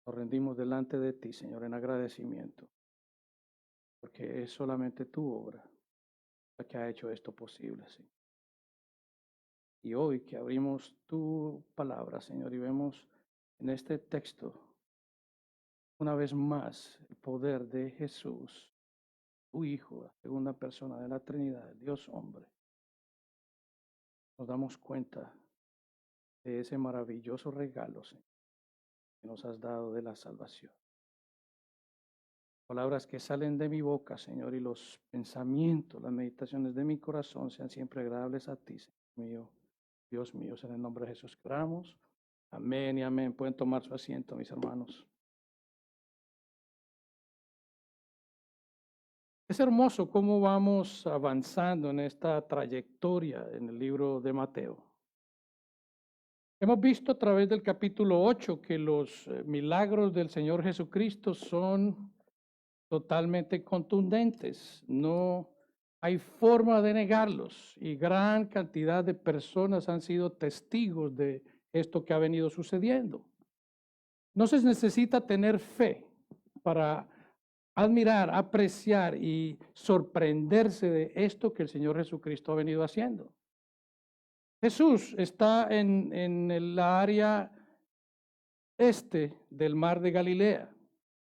Nos rendimos delante de ti, Señor, en agradecimiento, porque es solamente tu obra la que ha hecho esto posible, Señor. Y hoy que abrimos tu palabra, Señor, y vemos en este texto una vez más el poder de Jesús, tu Hijo, la segunda persona de la Trinidad, Dios hombre, nos damos cuenta de ese maravilloso regalo, Señor, que nos has dado de la salvación. Palabras que salen de mi boca, Señor, y los pensamientos, las meditaciones de mi corazón sean siempre agradables a ti, Señor mío, Dios mío, en el nombre de Jesús que oramos. Amén y amén. Pueden tomar su asiento, mis hermanos. Es hermoso cómo vamos avanzando en esta trayectoria en el libro de Mateo. Hemos visto a través del capítulo 8 que los milagros del Señor Jesucristo son totalmente contundentes. No hay forma de negarlos y gran cantidad de personas han sido testigos de esto que ha venido sucediendo. No se necesita tener fe para admirar, apreciar y sorprenderse de esto que el Señor Jesucristo ha venido haciendo. Jesús está en el área este del mar de Galilea.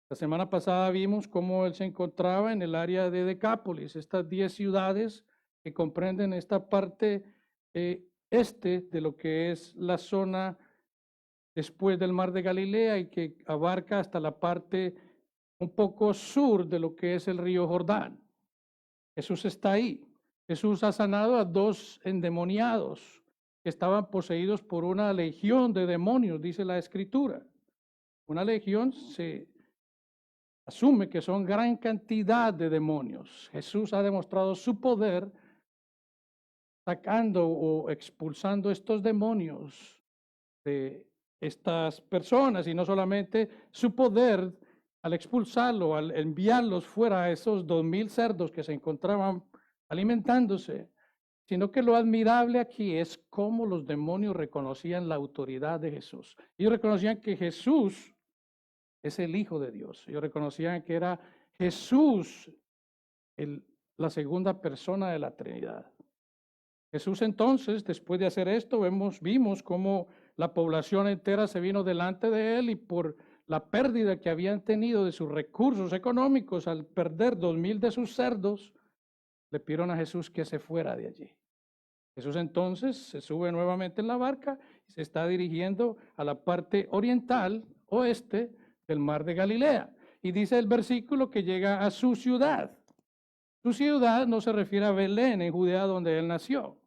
La semana pasada vimos cómo él se encontraba en el área de Decápolis, estas 10 ciudades que comprenden esta parte este de lo que es la zona después del mar de Galilea y que abarca hasta la parte un poco sur de lo que es el río Jordán. Jesús está ahí. Jesús ha sanado a 2 endemoniados que estaban poseídos por una legión de demonios, dice la Escritura. Una legión se asume que son gran cantidad de demonios. Jesús ha demostrado su poder sacando o expulsando estos demonios de estas personas, y no solamente su poder al expulsarlo, al enviarlos fuera a esos 2000 cerdos que se encontraban alimentándose, sino que lo admirable aquí es cómo los demonios reconocían la autoridad de Jesús. Ellos reconocían que Jesús es el Hijo de Dios. Ellos reconocían que era Jesús la segunda persona de la Trinidad. Jesús entonces, después de hacer esto, vimos cómo la población entera se vino delante de él y por la pérdida que habían tenido de sus recursos económicos al perder 2000 de sus cerdos, le pidieron a Jesús que se fuera de allí. Jesús entonces se sube nuevamente en la barca y se está dirigiendo a la parte oriental, oeste del mar de Galilea. Y dice el versículo que llega a su ciudad. Su ciudad no se refiere a Belén, en Judea, donde él nació.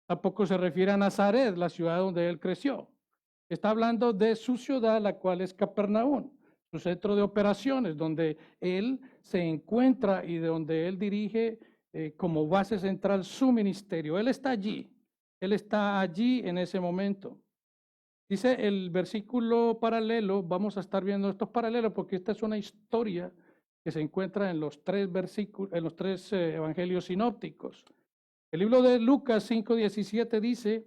Tampoco se refiere a Nazaret, la ciudad donde él creció. Está hablando de su ciudad, la cual es Capernaum, su centro de operaciones, donde él se encuentra y de donde él dirige como base central su ministerio. Él está allí en ese momento. Dice el versículo paralelo, vamos a estar viendo estos paralelos porque esta es una historia que se encuentra en los 3 versículos, en los 3 evangelios sinópticos. El libro de Lucas 5:17 dice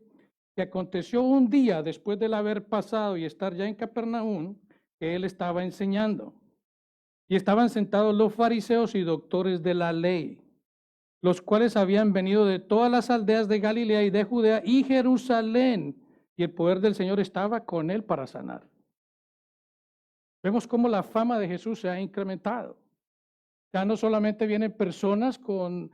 que aconteció un día después de haber pasado y estar ya en Capernaum, que él estaba enseñando. Y estaban sentados los fariseos y doctores de la ley, los cuales habían venido de todas las aldeas de Galilea y de Judea y Jerusalén, y el poder del Señor estaba con él para sanar. Vemos cómo la fama de Jesús se ha incrementado. Ya no solamente vienen personas con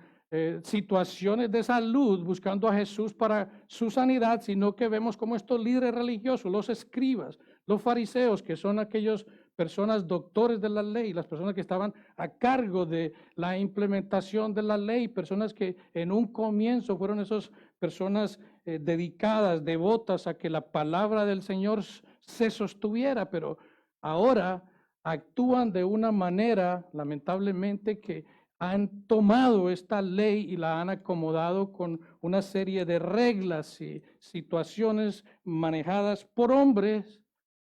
situaciones de salud buscando a Jesús para su sanidad, sino que vemos como estos líderes religiosos, los escribas, los fariseos, que son aquellas personas doctores de la ley, las personas que estaban a cargo de la implementación de la ley, personas que en un comienzo fueron esas personas dedicadas, devotas a que la palabra del Señor se sostuviera, pero ahora actúan de una manera, lamentablemente, que han tomado esta ley y la han acomodado con una serie de reglas y situaciones manejadas por hombres,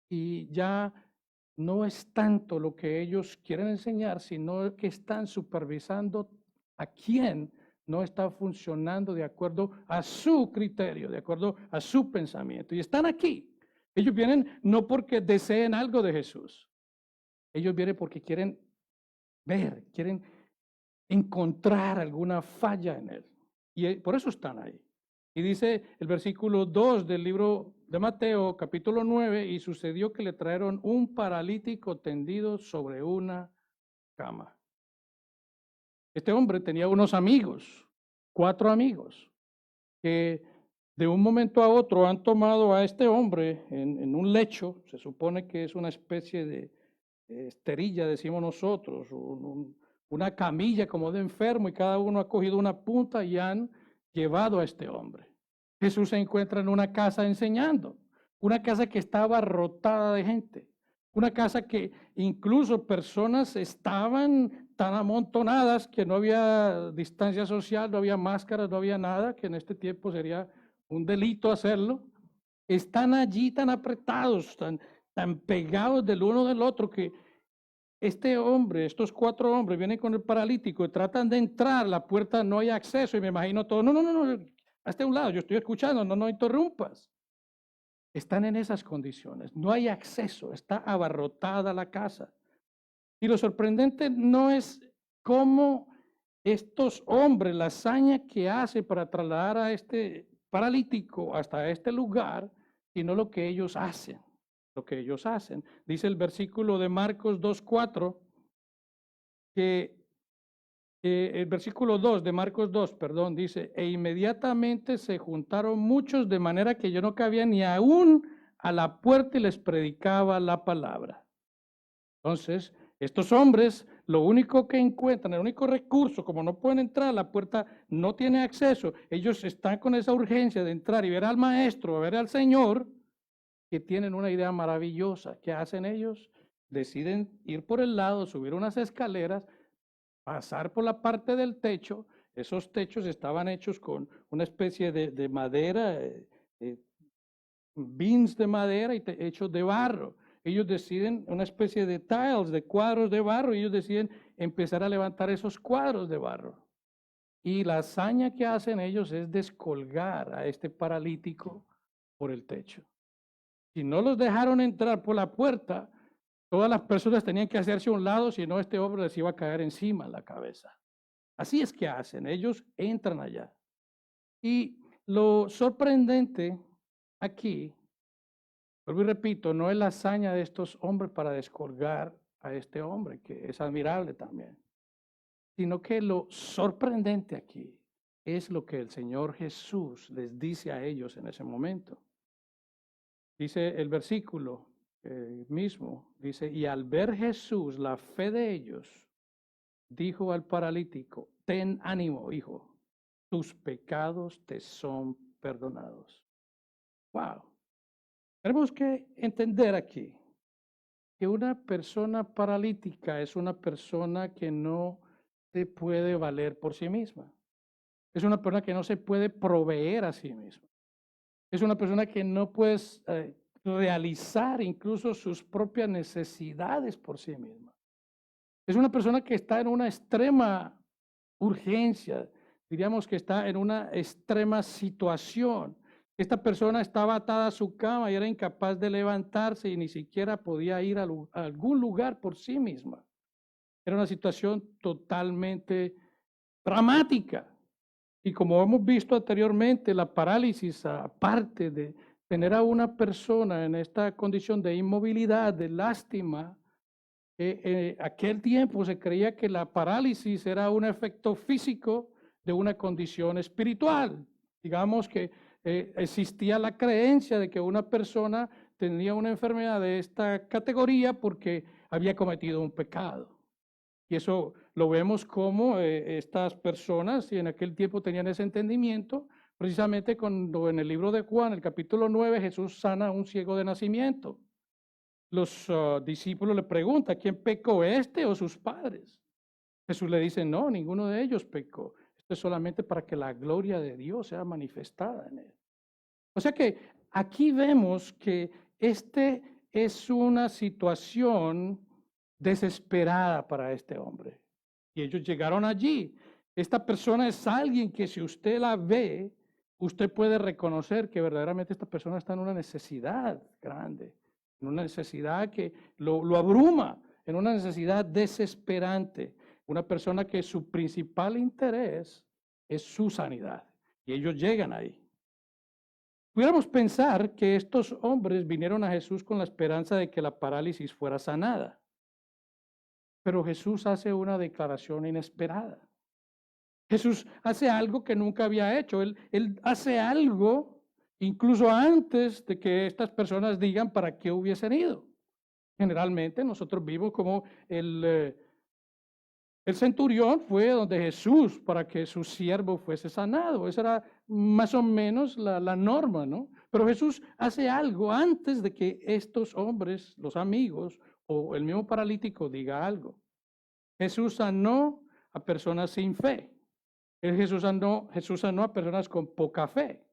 y ya no es tanto lo que ellos quieren enseñar, sino que están supervisando a quién no está funcionando de acuerdo a su criterio, de acuerdo a su pensamiento. Y están aquí. Ellos vienen no porque deseen algo de Jesús. Ellos vienen porque quieren ver, quieren encontrar alguna falla en él. Y por eso están ahí. Y dice el versículo 2 del libro de Mateo, capítulo 9, y sucedió que le trajeron un paralítico tendido sobre una cama. Este hombre tenía unos amigos, 4 amigos, que de un momento a otro han tomado a este hombre en un lecho, se supone que es una especie de esterilla, decimos nosotros, una camilla como de enfermo, y cada uno ha cogido una punta y han llevado a este hombre. Jesús se encuentra en una casa enseñando, una casa que estaba abarrotada de gente, una casa que incluso personas estaban tan amontonadas que no había distancia social, no había máscaras, no había nada, que en este tiempo sería un delito hacerlo. Están allí tan apretados, tan pegados del uno del otro, que este hombre, estos 4 hombres vienen con el paralítico y tratan de entrar, la puerta no hay acceso, y me imagino todo, no, hazte a un lado, yo estoy escuchando, no interrumpas. Están en esas condiciones, no hay acceso, está abarrotada la casa. Y lo sorprendente no es cómo estos hombres, la hazaña que hace para trasladar a este paralítico hasta este lugar, sino lo que ellos hacen. Lo que ellos hacen. Dice el versículo de Marcos 2:4, que el versículo 2 de Marcos 2, perdón, dice, e inmediatamente se juntaron muchos de manera que yo no cabía ni aún a la puerta y les predicaba la palabra. Entonces, estos hombres, lo único que encuentran, el único recurso, como no pueden entrar, la puerta no tiene acceso, ellos están con esa urgencia de entrar y ver al maestro, ver al Señor, que tienen una idea maravillosa. ¿Qué hacen ellos? Deciden ir por el lado, subir unas escaleras, pasar por la parte del techo. Esos techos estaban hechos con una especie de madera, beams de madera y hechos de barro. Ellos deciden una especie de tiles, de cuadros de barro, y ellos deciden empezar a levantar esos cuadros de barro. Y la hazaña que hacen ellos es descolgar a este paralítico por el techo. Si no los dejaron entrar por la puerta, todas las personas tenían que hacerse a un lado, si no este hombre les iba a caer encima en la cabeza. Así es que hacen, ellos entran allá. Y lo sorprendente aquí, vuelvo y repito, no es la hazaña de estos hombres para descolgar a este hombre, que es admirable también, sino que lo sorprendente aquí es lo que el Señor Jesús les dice a ellos en ese momento. Dice el versículo mismo, dice, y al ver Jesús la fe de ellos, dijo al paralítico, ten ánimo, hijo, tus pecados te son perdonados. Wow. Tenemos que entender aquí que una persona paralítica es una persona que no se puede valer por sí misma. Es una persona que no se puede proveer a sí misma. Es una persona que no puede realizar incluso sus propias necesidades por sí misma. Es una persona que está en una extrema urgencia, diríamos que está en una extrema situación. Esta persona estaba atada a su cama y era incapaz de levantarse y ni siquiera podía ir a algún lugar por sí misma. Era una situación totalmente dramática. Y como hemos visto anteriormente, la parálisis, aparte de tener a una persona en esta condición de inmovilidad, de lástima, aquel tiempo se creía que la parálisis era un efecto físico de una condición espiritual. Digamos que existía la creencia de que una persona tenía una enfermedad de esta categoría porque había cometido un pecado. Y eso lo vemos como estas personas, y en aquel tiempo tenían ese entendimiento, precisamente cuando en el libro de Juan, el capítulo 9, Jesús sana a un ciego de nacimiento. Los discípulos le preguntan, ¿quién pecó, este o sus padres? Jesús le dice, no, ninguno de ellos pecó. Esto es solamente para que la gloria de Dios sea manifestada en él. O sea que aquí vemos que este es una situación desesperada para este hombre. Y ellos llegaron allí. Esta persona es alguien que si usted la ve, usted puede reconocer que verdaderamente esta persona está en una necesidad grande, en una necesidad que lo abruma. en una necesidad desesperante, una persona que su principal interés es su sanidad. Y ellos llegan ahí. Pudiéramos pensar que estos hombres vinieron a Jesús con la esperanza de que la parálisis fuera sanada. Pero Jesús hace una declaración inesperada. Jesús hace algo que nunca había hecho. Él hace algo incluso antes de que estas personas digan para qué hubiesen ido. Generalmente nosotros vimos como el centurión fue donde Jesús para que su siervo fuese sanado. Esa era más o menos la norma, ¿no? Pero Jesús hace algo antes de que estos hombres, los amigos o el mismo paralítico diga algo. Jesús sanó a personas sin fe. Jesús sanó a personas con poca fe.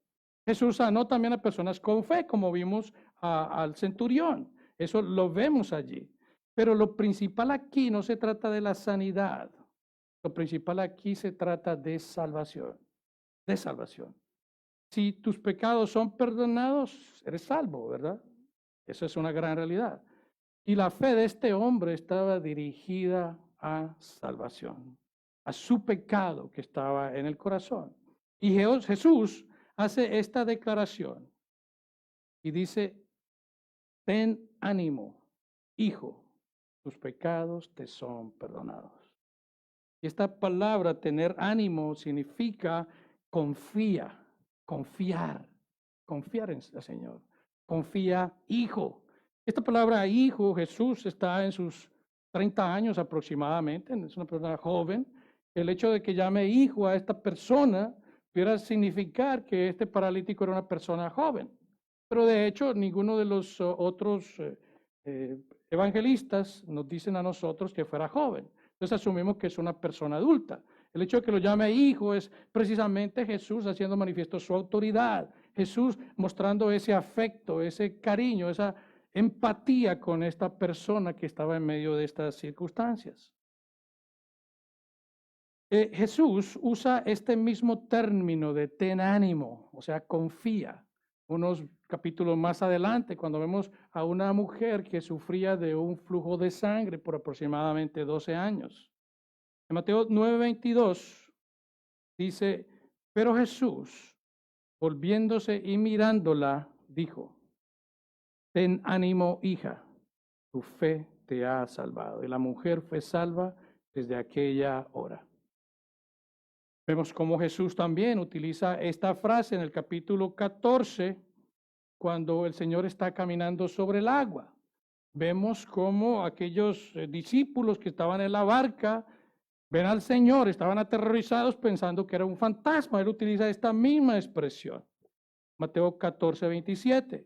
Jesús sanó también a personas con fe, como vimos al centurión. Eso lo vemos allí. Pero lo principal aquí no se trata de la sanidad. Lo principal aquí se trata de salvación. De salvación. Si tus pecados son perdonados, eres salvo, ¿verdad? Eso es una gran realidad. Y la fe de este hombre estaba dirigida a salvación, a su pecado que estaba en el corazón. Y Jesús hace esta declaración y dice, ten ánimo, hijo, tus pecados te son perdonados. Y esta palabra, tener ánimo, significa confiar en el Señor. Confía, hijo. Esta palabra hijo, Jesús está en sus 30 años aproximadamente, es una persona joven. El hecho de que llame hijo a esta persona pudiera significar que este paralítico era una persona joven. Pero de hecho, ninguno de los otros evangelistas nos dicen a nosotros que fuera joven. Entonces asumimos que es una persona adulta. El hecho de que lo llame hijo es precisamente Jesús haciendo manifiesto su autoridad. Jesús mostrando ese afecto, ese cariño, esa empatía con esta persona que estaba en medio de estas circunstancias. Jesús usa este mismo término de ten ánimo, o sea, confía. Unos capítulos más adelante, cuando vemos a una mujer que sufría de un flujo de sangre por aproximadamente 12 años. En Mateo 9:22 dice, pero Jesús, volviéndose y mirándola, dijo, ten ánimo, hija, tu fe te ha salvado. Y la mujer fue salva desde aquella hora. Vemos cómo Jesús también utiliza esta frase en el capítulo 14, cuando el Señor está caminando sobre el agua. Vemos cómo aquellos discípulos que estaban en la barca ven al Señor, estaban aterrorizados pensando que era un fantasma. Él utiliza esta misma expresión. Mateo 14:27.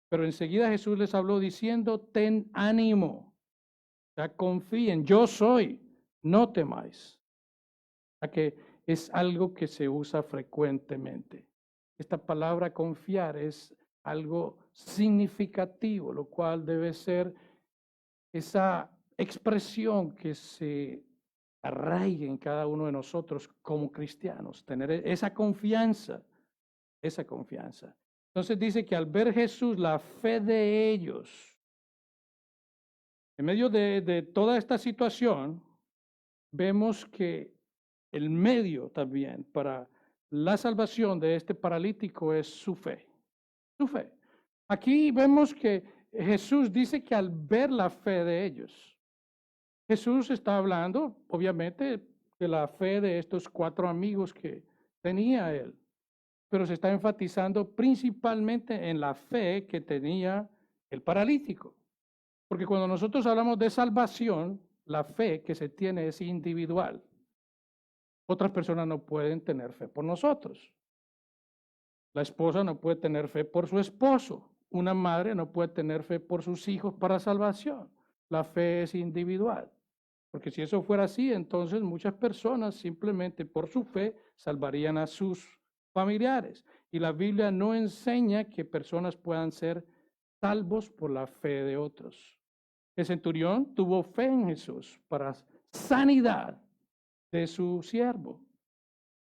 Pero enseguida Jesús les habló diciendo, ten ánimo, o sea, confíen, yo soy, no temáis. O sea, que es algo que se usa frecuentemente. Esta palabra confiar es algo significativo, lo cual debe ser esa expresión que se arraigue en cada uno de nosotros como cristianos, tener esa confianza, esa confianza. Entonces dice que al ver Jesús, la fe de ellos, en medio de toda esta situación, vemos que el medio también para la salvación de este paralítico es su fe. Su fe. Aquí vemos que Jesús dice que al ver la fe de ellos, Jesús está hablando, obviamente, de la fe de estos 4 amigos que tenía él, pero se está enfatizando principalmente en la fe que tenía el paralítico. Porque cuando nosotros hablamos de salvación, la fe que se tiene es individual. Otras personas no pueden tener fe por nosotros. La esposa no puede tener fe por su esposo. Una madre no puede tener fe por sus hijos para salvación. La fe es individual. Porque si eso fuera así, entonces muchas personas simplemente por su fe salvarían a sus familiares. Y la Biblia no enseña que personas puedan ser salvos por la fe de otros. El centurión tuvo fe en Jesús para sanidad de su siervo.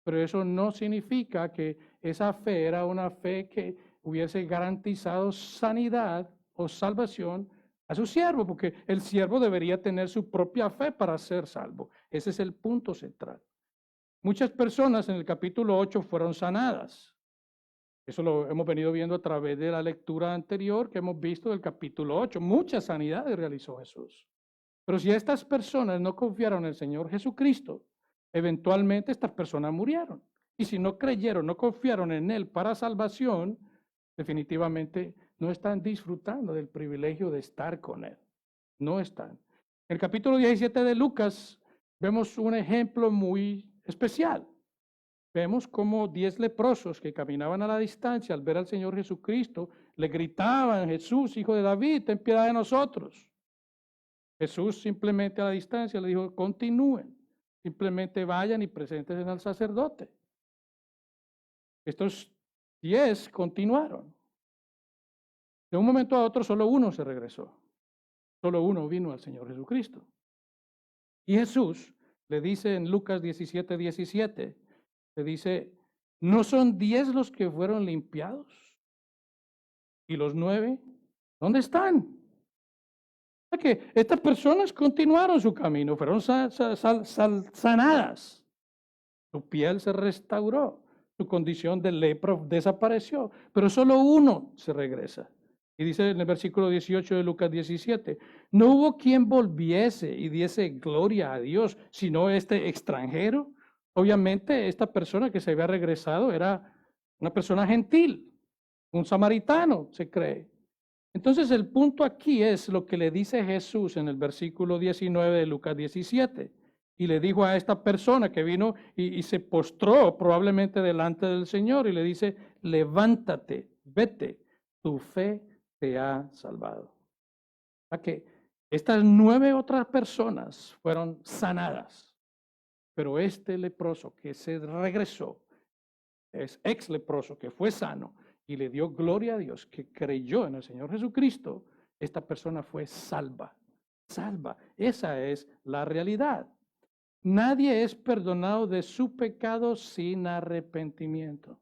Pero eso no significa que esa fe era una fe que hubiese garantizado sanidad o salvación a su siervo, porque el siervo debería tener su propia fe para ser salvo. Ese es el punto central. Muchas personas en el capítulo 8 fueron sanadas. Eso lo hemos venido viendo a través de la lectura anterior que hemos visto del capítulo 8. Muchas sanidades realizó Jesús. Pero si estas personas no confiaron en el Señor Jesucristo, eventualmente estas personas murieron. Y si no creyeron, no confiaron en Él para salvación, definitivamente no están disfrutando del privilegio de estar con Él. No están. En el capítulo 17 de Lucas vemos un ejemplo muy especial. Vemos como 10 leprosos que caminaban a la distancia al ver al Señor Jesucristo, le gritaban: Jesús, hijo de David, ten piedad de nosotros. Jesús simplemente a la distancia le dijo: continúen, simplemente vayan y preséntense al sacerdote. Estos 10 continuaron. De un momento a otro solo uno se regresó. Solo uno vino al Señor Jesucristo. Y Jesús le dice en Lucas 17:17, le dice: ¿no son 10 los que fueron limpiados? ¿Y los 9? ¿Dónde están? Que estas personas continuaron su camino, fueron sanadas. Su piel se restauró, su condición de lepra desapareció, pero solo uno se regresa. Y dice en el versículo 18 de Lucas 17, no hubo quien volviese y diese gloria a Dios, sino este extranjero. Obviamente esta persona que se había regresado era una persona gentil, un samaritano, se cree. Entonces el punto aquí es lo que le dice Jesús en el versículo 19 de Lucas 17. Y le dijo a esta persona que vino y se postró probablemente delante del Señor y le dice: levántate, vete, tu fe te ha salvado. A que estas 9 otras personas fueron sanadas, pero este leproso que se regresó, es ex leproso que fue sano y le dio gloria a Dios, que creyó en el Señor Jesucristo, esta persona fue salva. Salva. Esa es la realidad. Nadie es perdonado de su pecado sin arrepentimiento.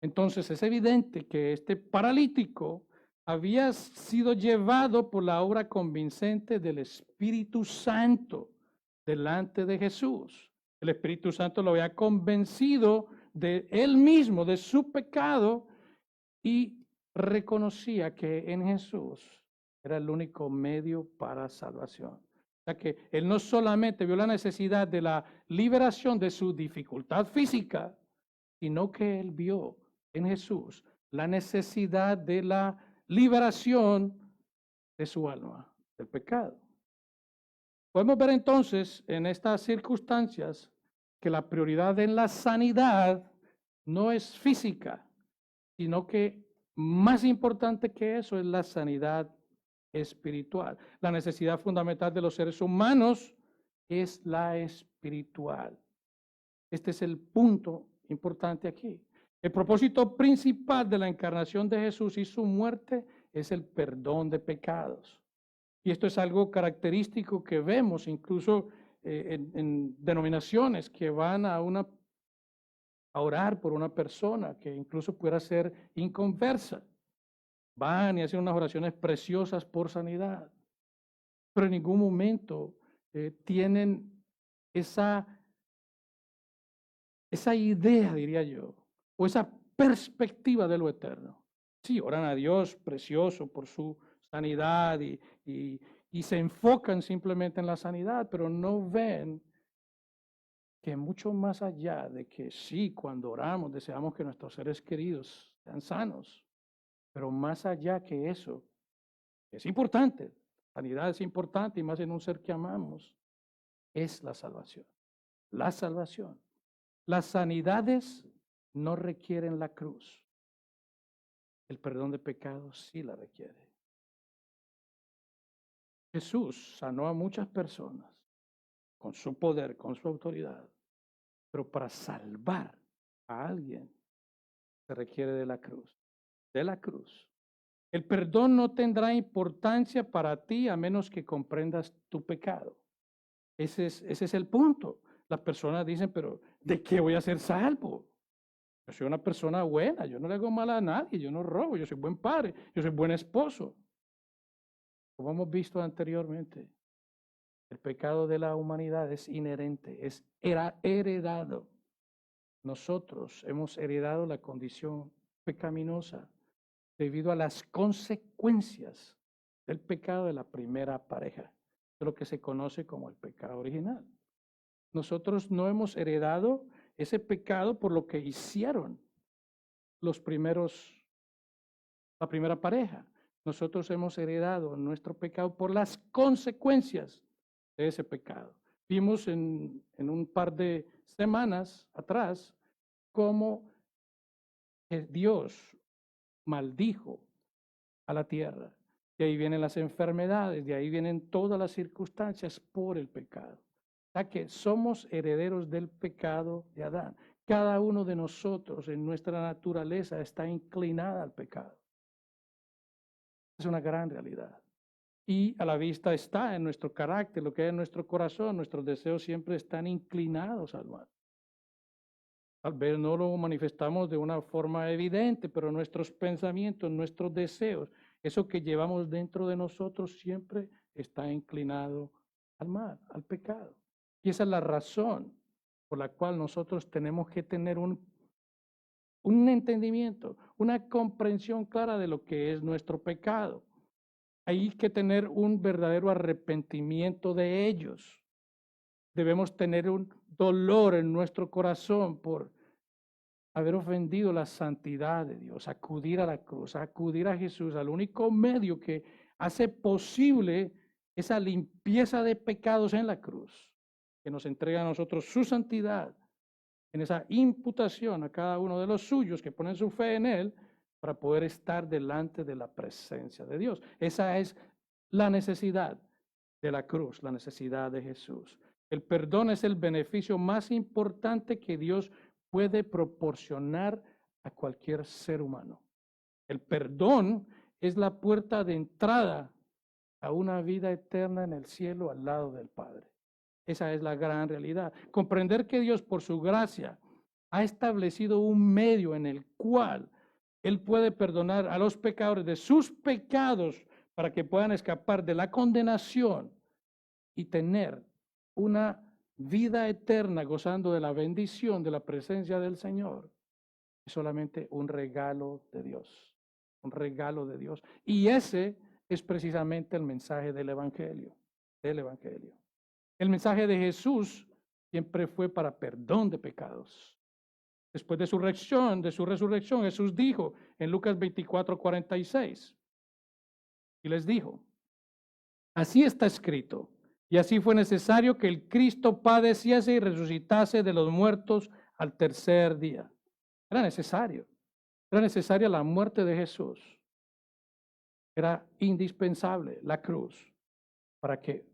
Entonces es evidente que este paralítico había sido llevado por la obra convincente del Espíritu Santo delante de Jesús. El Espíritu Santo lo había convencido de él mismo, de su pecado, y reconocía que en Jesús era el único medio para salvación. O sea que él no solamente vio la necesidad de la liberación de su dificultad física, sino que él vio en Jesús la necesidad de la liberación de su alma del pecado. Podemos ver entonces en estas circunstancias que la prioridad en la sanidad no es física, sino que más importante que eso es la sanidad espiritual. La necesidad fundamental de los seres humanos es la espiritual. Este es el punto importante aquí. El propósito principal de la encarnación de Jesús y su muerte es el perdón de pecados. Y esto es algo característico que vemos incluso en denominaciones que van a orar por una persona que incluso pudiera ser inconversa. Van y hacen unas oraciones preciosas por sanidad, pero en ningún momento tienen esa idea, diría yo, o esa perspectiva de lo eterno. Sí, oran a Dios precioso por su sanidad y se enfocan simplemente en la sanidad, pero no ven que mucho más allá de que sí, cuando oramos deseamos que nuestros seres queridos sean sanos, pero más allá que eso, es importante, sanidad es importante y más en un ser que amamos, es la salvación. La salvación. Las sanidades no requieren la cruz. El perdón de pecados sí la requiere. Jesús sanó a muchas personas con su poder, con su autoridad, pero para salvar a alguien se requiere de la cruz. De la cruz. El perdón no tendrá importancia para ti a menos que comprendas tu pecado. Ese es el punto. Las personas dicen: pero ¿de qué voy a ser salvo? Yo soy una persona buena, yo no le hago mal a nadie, yo no robo, yo soy buen padre, yo soy buen esposo. Como hemos visto anteriormente, el pecado de la humanidad es inherente, era heredado. Nosotros hemos heredado la condición pecaminosa debido a las consecuencias del pecado de la primera pareja, de lo que se conoce como el pecado original. Nosotros no hemos heredado ese pecado por lo que hicieron la primera pareja. Nosotros hemos heredado nuestro pecado por las consecuencias de ese pecado. Vimos en un par de semanas atrás cómo Dios maldijo a la tierra. De ahí vienen las enfermedades, de ahí vienen todas las circunstancias por el pecado. O sea que somos herederos del pecado de Adán. Cada uno de nosotros en nuestra naturaleza está inclinada al pecado. Es una gran realidad. Y a la vista está en nuestro carácter, lo que hay en nuestro corazón, nuestros deseos siempre están inclinados al mal. Tal vez no lo manifestamos de una forma evidente, pero nuestros pensamientos, nuestros deseos, eso que llevamos dentro de nosotros siempre está inclinado al mal, al pecado. Y esa es la razón por la cual nosotros tenemos que tener un entendimiento, una comprensión clara de lo que es nuestro pecado. Hay que tener un verdadero arrepentimiento de ellos. Debemos tener un dolor en nuestro corazón por haber ofendido la santidad de Dios, acudir a la cruz, acudir a Jesús, al único medio que hace posible esa limpieza de pecados en la cruz, que nos entrega a nosotros su santidad, en esa imputación a cada uno de los suyos que ponen su fe en Él para poder estar delante de la presencia de Dios. Esa es la necesidad de la cruz, la necesidad de Jesús. El perdón es el beneficio más importante que Dios puede proporcionar a cualquier ser humano. El perdón es la puerta de entrada a una vida eterna en el cielo al lado del Padre. Esa es la gran realidad. Comprender que Dios, por su gracia, ha establecido un medio en el cual Él puede perdonar a los pecadores de sus pecados para que puedan escapar de la condenación y tener una vida eterna gozando de la bendición de la presencia del Señor. Es solamente un regalo de Dios, un regalo de Dios. Y ese es precisamente el mensaje del Evangelio, El mensaje de Jesús siempre fue para perdón de pecados. Después de su resurrección, Jesús dijo en Lucas 24:46, y les dijo, así está escrito, y así fue necesario que el Cristo padeciese y resucitase de los muertos al tercer día. Era necesaria la muerte de Jesús. Era indispensable la cruz para que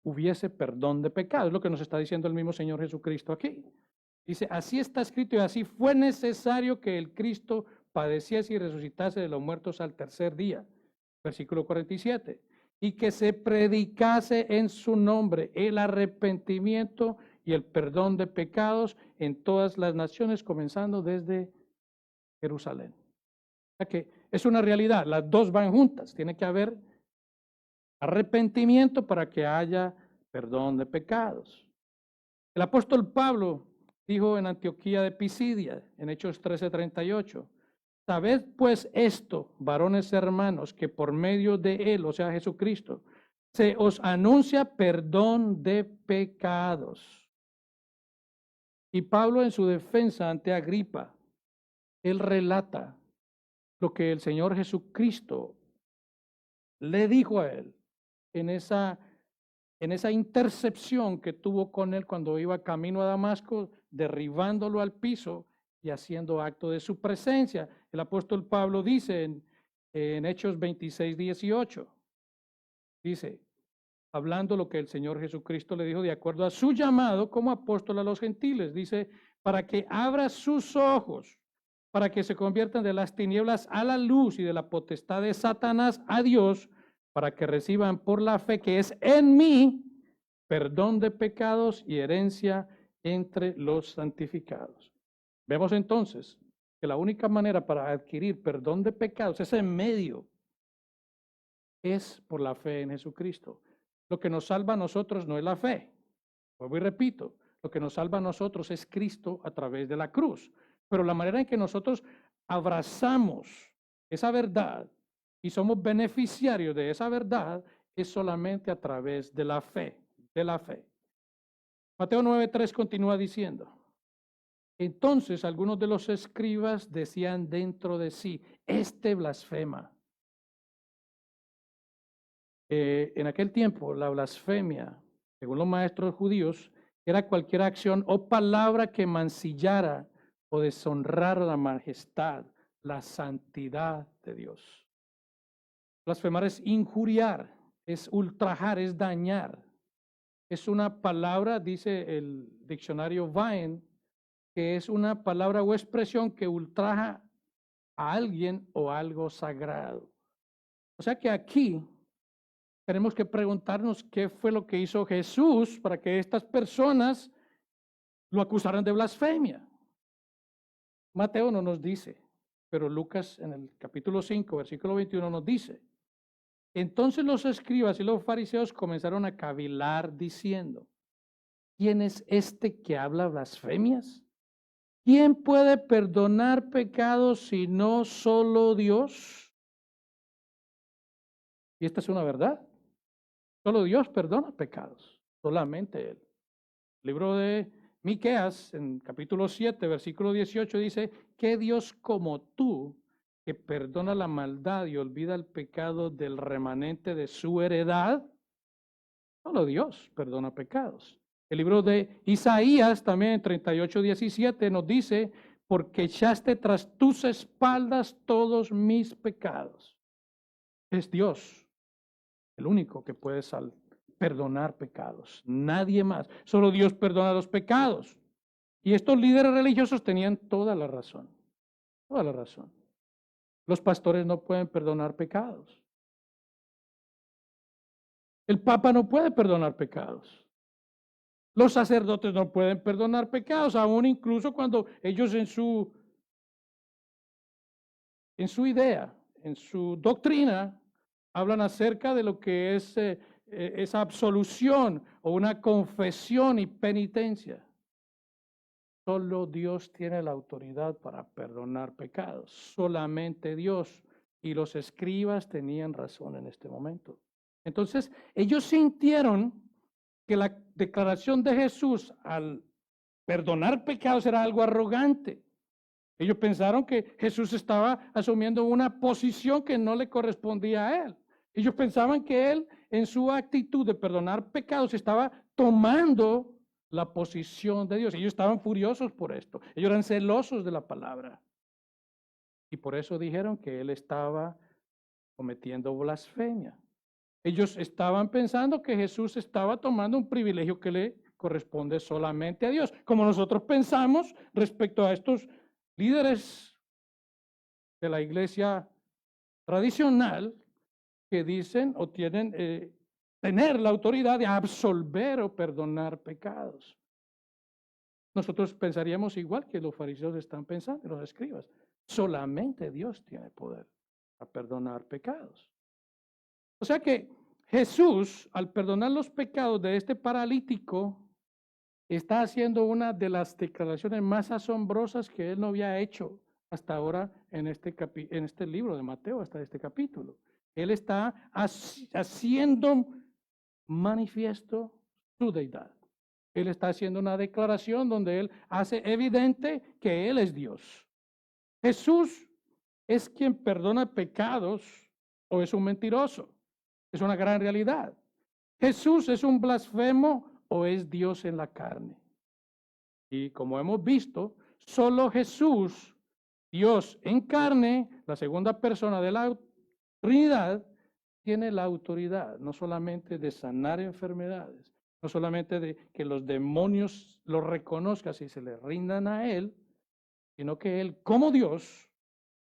hubiese perdón de pecados. Es lo que nos está diciendo el mismo Señor Jesucristo aquí. Dice, así está escrito y así fue necesario que el Cristo padeciese y resucitase de los muertos al tercer día. Versículo 47. Y que se predicase en su nombre el arrepentimiento y el perdón de pecados en todas las naciones, comenzando desde Jerusalén. O sea que es una realidad, las dos van juntas. Tiene que haber arrepentimiento para que haya perdón de pecados. El apóstol Pablo dijo en Antioquía de Pisidia, en Hechos 13:38, sabed pues esto, varones hermanos, que por medio de él, o sea Jesucristo, se os anuncia perdón de pecados. Y Pablo en su defensa ante Agripa, él relata lo que el Señor Jesucristo le dijo a él en esa intercepción que tuvo con él cuando iba camino a Damasco, derribándolo al piso y haciendo acto de su presencia. El apóstol Pablo dice en Hechos 26:18, dice, hablando lo que el Señor Jesucristo le dijo de acuerdo a su llamado como apóstol a los gentiles, dice, para que abra sus ojos, para que se conviertan de las tinieblas a la luz y de la potestad de Satanás a Dios, para que reciban por la fe que es en mí perdón de pecados y herencia entre los santificados. Vemos entonces que la única manera para adquirir perdón de pecados, ese medio es por la fe en Jesucristo. Lo que nos salva a nosotros no es la fe. Vuelvo y repito, lo que nos salva a nosotros es Cristo a través de la cruz. Pero la manera en que nosotros abrazamos esa verdad y somos beneficiarios de esa verdad es solamente a través de la fe, de la fe. Mateo 9:3 continúa diciendo: entonces algunos de los escribas decían dentro de sí, este blasfema. En aquel tiempo, la blasfemia, según los maestros judíos, era cualquier acción o palabra que mancillara o deshonrara la majestad, la santidad de Dios. Blasfemar es injuriar, es ultrajar, es dañar. Es una palabra, dice el diccionario Vine, que es una palabra o expresión que ultraja a alguien o algo sagrado. O sea que aquí tenemos que preguntarnos qué fue lo que hizo Jesús para que estas personas lo acusaran de blasfemia. Mateo no nos dice, pero Lucas en el capítulo 5, versículo 21 nos dice: entonces los escribas y los fariseos comenzaron a cavilar diciendo: ¿quién es este que habla blasfemias? ¿Quién puede perdonar pecados si no solo Dios? Y esta es una verdad. Solo Dios perdona pecados, solamente Él. El libro de Miqueas, en capítulo 7, versículo 18, dice: ¿qué Dios como tú, que perdona la maldad y olvida el pecado del remanente de su heredad? Solo Dios perdona pecados. El libro de Isaías, también 38:17, nos dice: porque echaste tras tus espaldas todos mis pecados. Es Dios el único que puede perdonar pecados, nadie más. Solo Dios perdona los pecados. Y estos líderes religiosos tenían toda la razón, toda la razón. Los pastores no pueden perdonar pecados. El Papa no puede perdonar pecados. Los sacerdotes no pueden perdonar pecados, aún incluso cuando ellos en su idea, en su doctrina, hablan acerca de lo que es esa absolución o una confesión y penitencia. Solo Dios tiene la autoridad para perdonar pecados, solamente Dios. Y los escribas tenían razón en este momento. Entonces, ellos sintieron que la declaración de Jesús al perdonar pecados era algo arrogante. Ellos pensaron que Jesús estaba asumiendo una posición que no le correspondía a él. Ellos pensaban que él, en su actitud de perdonar pecados, estaba tomando la posición de Dios. Ellos estaban furiosos por esto. Ellos eran celosos de la palabra. Y por eso dijeron que él estaba cometiendo blasfemia. Ellos estaban pensando que Jesús estaba tomando un privilegio que le corresponde solamente a Dios, como nosotros pensamos respecto a estos líderes de la iglesia tradicional que dicen o tienen tener la autoridad de absolver o perdonar pecados. Nosotros pensaríamos igual que los fariseos están pensando, los escribas. Solamente Dios tiene poder a perdonar pecados. O sea que Jesús, al perdonar los pecados de este paralítico, está haciendo una de las declaraciones más asombrosas que él no había hecho hasta ahora en este libro de Mateo, hasta este capítulo. Él está haciendo manifiesto su deidad. Él está haciendo una declaración donde él hace evidente que él es Dios. Jesús es quien perdona pecados o es un mentiroso. Es una gran realidad. Jesús es un blasfemo o es Dios en la carne. Y como hemos visto, solo Jesús, Dios en carne, la segunda persona de la Trinidad, tiene la autoridad no solamente de sanar enfermedades, no solamente de que los demonios lo reconozcan y se le rindan a Él, sino que Él, como Dios,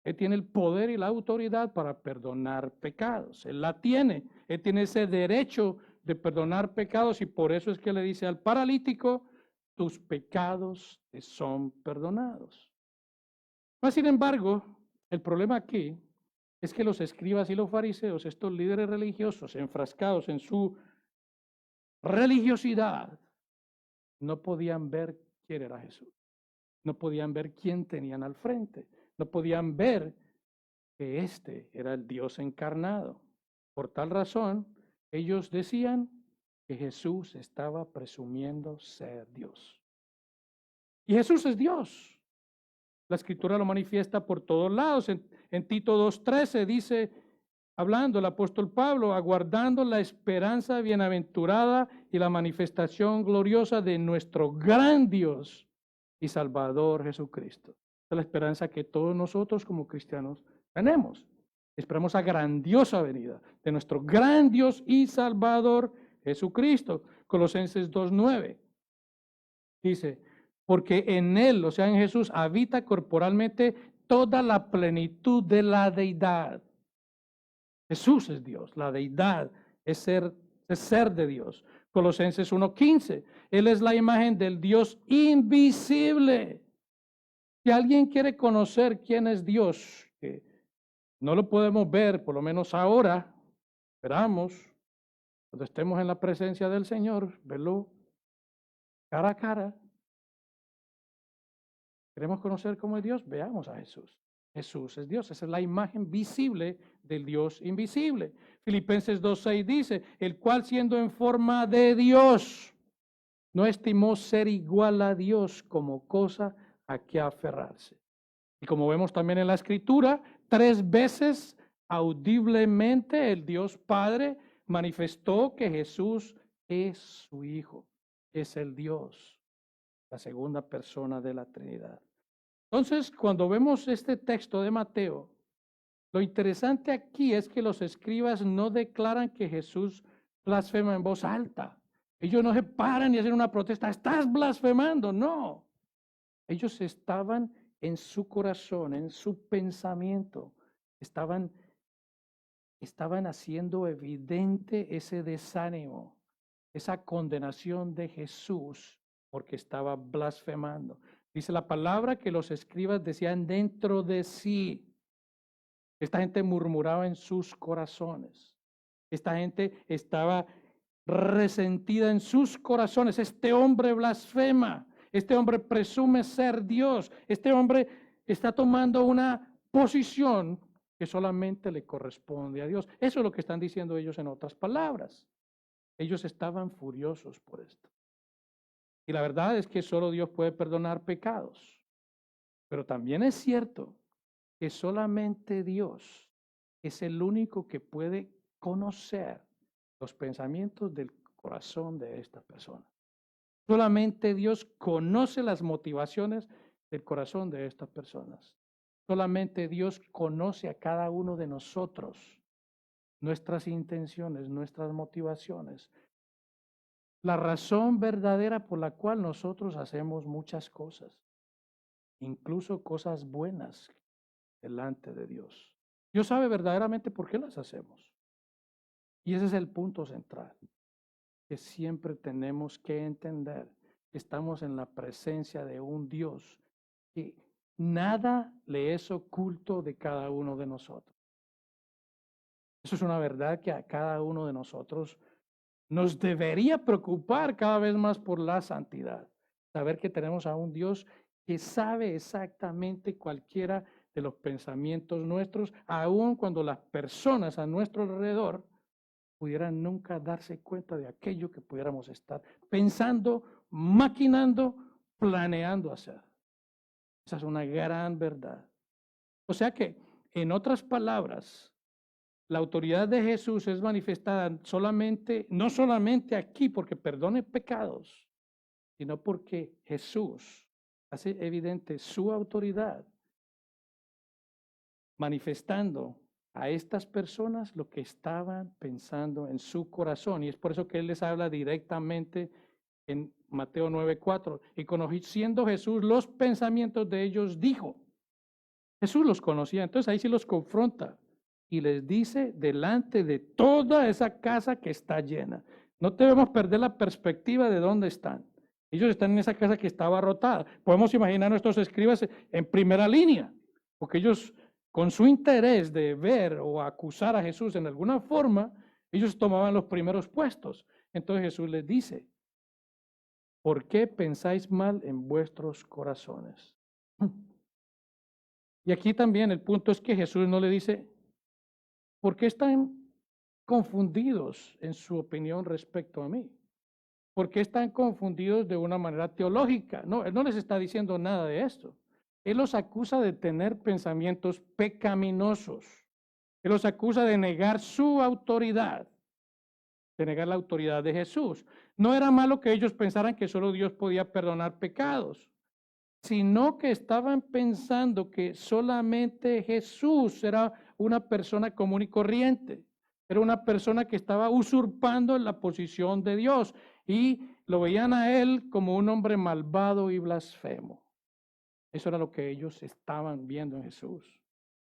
Él tiene el poder y la autoridad para perdonar pecados. Él la tiene. Él tiene ese derecho de perdonar pecados y por eso es que le dice al paralítico: tus pecados te son perdonados. Mas, sin embargo, el problema aquí es que los escribas y los fariseos, estos líderes religiosos enfrascados en su religiosidad, no podían ver quién era Jesús. No podían ver quién tenían al frente. No podían ver que este era el Dios encarnado. Por tal razón, ellos decían que Jesús estaba presumiendo ser Dios. Y Jesús es Dios. La Escritura lo manifiesta por todos lados. En Tito 2:13 dice, hablando el apóstol Pablo, aguardando la esperanza bienaventurada y la manifestación gloriosa de nuestro gran Dios y Salvador Jesucristo. Esa es la esperanza que todos nosotros como cristianos tenemos. Esperamos la grandiosa venida de nuestro gran Dios y Salvador Jesucristo. Colosenses 2:9 dice, porque en Él, o sea, en Jesús, habita corporalmente toda la plenitud de la deidad. Jesús es Dios, la deidad es ser de Dios. Colosenses 1:15, Él es la imagen del Dios invisible. Si alguien quiere conocer quién es Dios, que no lo podemos ver, por lo menos ahora, esperamos, cuando estemos en la presencia del Señor, verlo cara a cara. ¿Queremos conocer cómo es Dios? Veamos a Jesús. Jesús es Dios, esa es la imagen visible del Dios invisible. Filipenses 2:6 dice, el cual siendo en forma de Dios, no estimó ser igual a Dios como cosa a que aferrarse. Y como vemos también en la Escritura, 3 veces audiblemente el Dios Padre manifestó que Jesús es su Hijo, es el Dios, la segunda persona de la Trinidad. Entonces, cuando vemos este texto de Mateo, lo interesante aquí es que los escribas no declaran que Jesús blasfema en voz alta. Ellos no se paran y hacen una protesta, estás blasfemando, no. Ellos estaban en su corazón, en su pensamiento, estaban haciendo evidente ese desánimo, esa condenación de Jesús porque estaba blasfemando. Dice la palabra que los escribas decían dentro de sí. Esta gente murmuraba en sus corazones. Esta gente estaba resentida en sus corazones. Este hombre blasfema. Este hombre presume ser Dios. Este hombre está tomando una posición que solamente le corresponde a Dios. Eso es lo que están diciendo ellos en otras palabras. Ellos estaban furiosos por esto. Y la verdad es que solo Dios puede perdonar pecados. Pero también es cierto que solamente Dios es el único que puede conocer los pensamientos del corazón de esta persona. Solamente Dios conoce las motivaciones del corazón de estas personas. Solamente Dios conoce a cada uno de nosotros, nuestras intenciones, nuestras motivaciones. La razón verdadera por la cual nosotros hacemos muchas cosas, incluso cosas buenas delante de Dios. Dios sabe verdaderamente por qué las hacemos. Y ese es el punto central, que siempre tenemos que entender que estamos en la presencia de un Dios que nada le es oculto de cada uno de nosotros. Eso es una verdad que a cada uno de nosotros nos debería preocupar cada vez más por la santidad. Saber que tenemos a un Dios que sabe exactamente cualquiera de los pensamientos nuestros, aun cuando las personas a nuestro alrededor pudieran nunca darse cuenta de aquello que pudiéramos estar pensando, maquinando, planeando hacer. Esa es una gran verdad. O sea que, en otras palabras, la autoridad de Jesús es manifestada no solamente aquí porque perdone pecados, sino porque Jesús hace evidente su autoridad, manifestando a estas personas lo que estaban pensando en su corazón. Y es por eso que Él les habla directamente en Mateo 9:4. Y conociendo Jesús los pensamientos de ellos, dijo. Jesús los conocía, entonces ahí sí los confronta. Y les dice delante de toda esa casa que está llena. No debemos perder la perspectiva de dónde están. Ellos están en esa casa que está abarrotada. Podemos imaginar a nuestros escribas en primera línea, porque ellos con su interés de ver o acusar a Jesús en alguna forma, ellos tomaban los primeros puestos. Entonces Jesús les dice, ¿por qué pensáis mal en vuestros corazones? Y aquí también el punto es que Jesús no le dice, ¿por qué están confundidos en su opinión respecto a mí? ¿Por qué están confundidos de una manera teológica? No, Él no les está diciendo nada de esto. Él los acusa de tener pensamientos pecaminosos. Él los acusa de negar su autoridad, de negar la autoridad de Jesús. No era malo que ellos pensaran que solo Dios podía perdonar pecados, sino que estaban pensando que solamente Jesús era una persona común y corriente. Era una persona que estaba usurpando la posición de Dios y lo veían a él como un hombre malvado y blasfemo. Eso era lo que ellos estaban viendo en Jesús.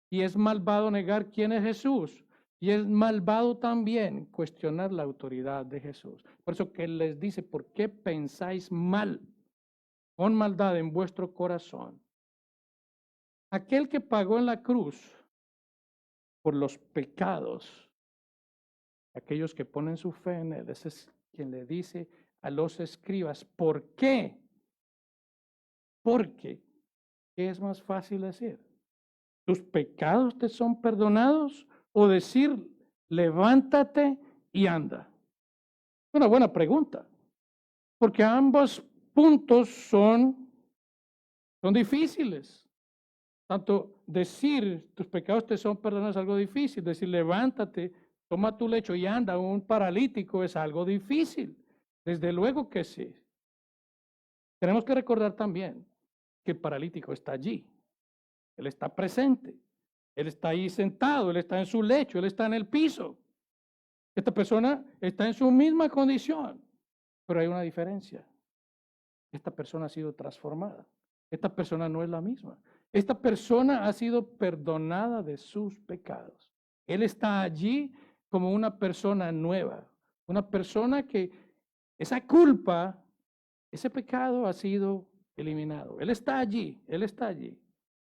Y es malvado negar quién es Jesús. Y es malvado también cuestionar la autoridad de Jesús. Por eso que Él les dice, ¿por qué pensáis mal? Con maldad en vuestro corazón. Aquel que pagó en la cruz por los pecados, aquellos que ponen su fe en Él, ese es quien le dice a los escribas, ¿por qué? Porque, ¿qué es más fácil decir? ¿Tus pecados te son perdonados? O decir, levántate y anda. Una buena pregunta, porque ambos puntos son difíciles. Tanto decir, tus pecados te son perdonados es algo difícil. Decir, levántate, toma tu lecho y anda, un paralítico es algo difícil. Desde luego que sí. Tenemos que recordar también que el paralítico está allí. Él está presente. Él está ahí sentado, él está en su lecho, él está en el piso. Esta persona está en su misma condición, pero hay una diferencia. Esta persona ha sido transformada. Esta persona no es la misma. Esta persona ha sido perdonada de sus pecados. Él está allí como una persona nueva, una persona que esa culpa, ese pecado ha sido eliminado. Él está allí, él está allí.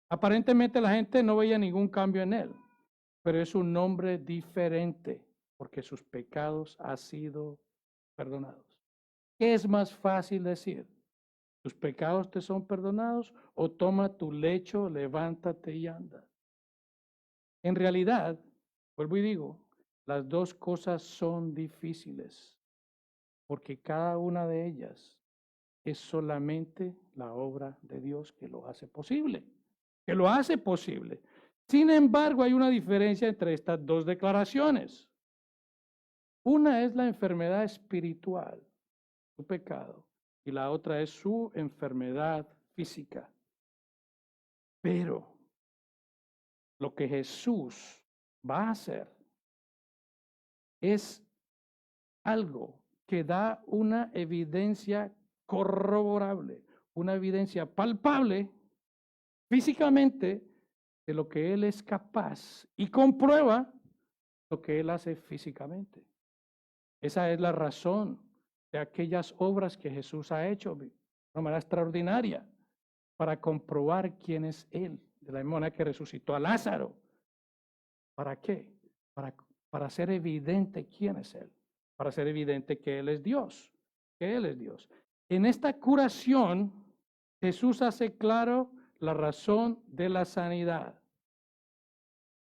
Aparentemente la gente no veía ningún cambio en él, pero es un hombre diferente porque sus pecados han sido perdonados. ¿Qué es más fácil decir? ¿Tus pecados te son perdonados o toma tu lecho, levántate y anda? En realidad, vuelvo y digo, las dos cosas son difíciles porque cada una de ellas es solamente la obra de Dios que lo hace posible. Que lo hace posible. Sin embargo, hay una diferencia entre estas dos declaraciones. Una es la enfermedad espiritual, su pecado, y la otra es su enfermedad física. Pero lo que Jesús va a hacer es algo que da una evidencia corroborable, una evidencia palpable físicamente de lo que Él es capaz y comprueba lo que Él hace físicamente. Esa es la razón de aquellas obras que Jesús ha hecho de una manera extraordinaria para comprobar quién es Él, de la misma manera que resucitó a Lázaro. ¿Para qué? Para hacer evidente quién es Él, para hacer evidente que Él es Dios, que Él es Dios. En esta curación, Jesús hace claro la razón de la sanidad.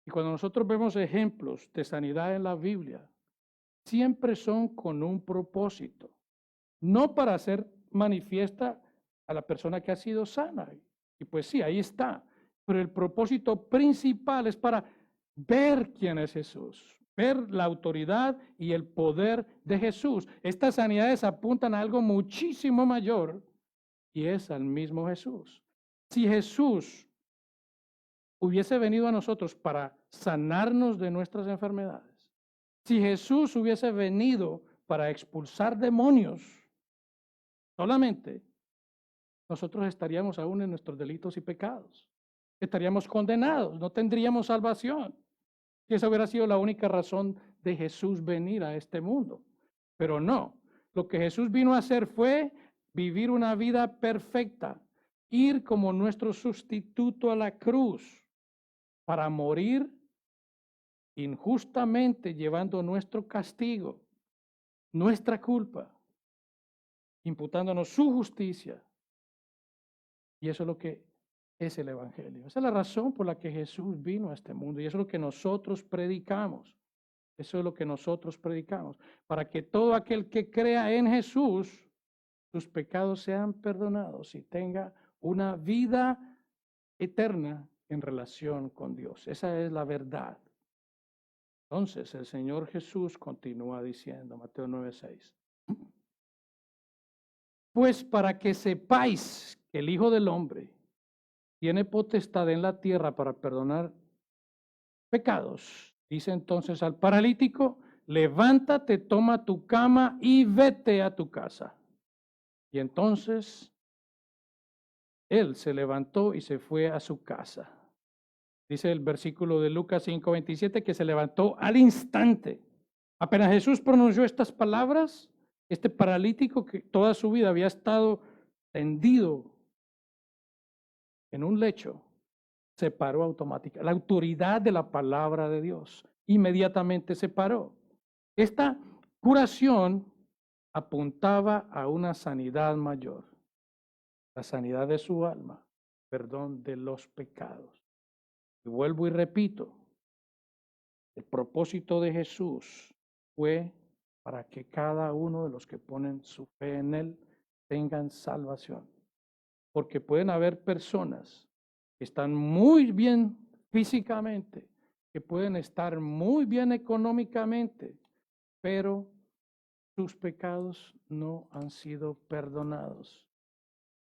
Y cuando nosotros vemos ejemplos de sanidad en la Biblia, siempre son con un propósito, no para hacer manifiesta a la persona que ha sido sana. Y pues sí, ahí está. Pero el propósito principal es para ver quién es Jesús, ver la autoridad y el poder de Jesús. Estas sanidades apuntan a algo muchísimo mayor y es al mismo Jesús. Si Jesús hubiese venido a nosotros para sanarnos de nuestras enfermedades, si Jesús hubiese venido para expulsar demonios, solamente nosotros estaríamos aún en nuestros delitos y pecados. Estaríamos condenados, no tendríamos salvación. Y esa hubiera sido la única razón de Jesús venir a este mundo. Pero no, lo que Jesús vino a hacer fue vivir una vida perfecta, ir como nuestro sustituto a la cruz, para morir injustamente, llevando nuestro castigo, nuestra culpa, imputándonos su justicia. Y eso es lo que es el Evangelio. Esa es la razón por la que Jesús vino a este mundo y eso es lo que nosotros predicamos. Eso es lo que nosotros predicamos. Para que todo aquel que crea en Jesús, sus pecados sean perdonados y tenga una vida eterna en relación con Dios. Esa es la verdad. Entonces el Señor Jesús continúa diciendo, Mateo 9:6. Pues para que sepáis que el Hijo del Hombre tiene potestad en la tierra para perdonar pecados, dice entonces al paralítico, levántate, toma tu cama y vete a tu casa. Y entonces él se levantó y se fue a su casa. Dice el versículo de Lucas 5:27 que se levantó al instante. Apenas Jesús pronunció estas palabras, este paralítico que toda su vida había estado tendido en un lecho, se paró automáticamente. La autoridad de la palabra de Dios inmediatamente se paró. Esta curación apuntaba a una sanidad mayor, la sanidad de su alma, perdón de los pecados. Y vuelvo y repito, el propósito de Jesús fue para que cada uno de los que ponen su fe en Él tengan salvación. Porque pueden haber personas que están muy bien físicamente, que pueden estar muy bien económicamente, pero sus pecados no han sido perdonados.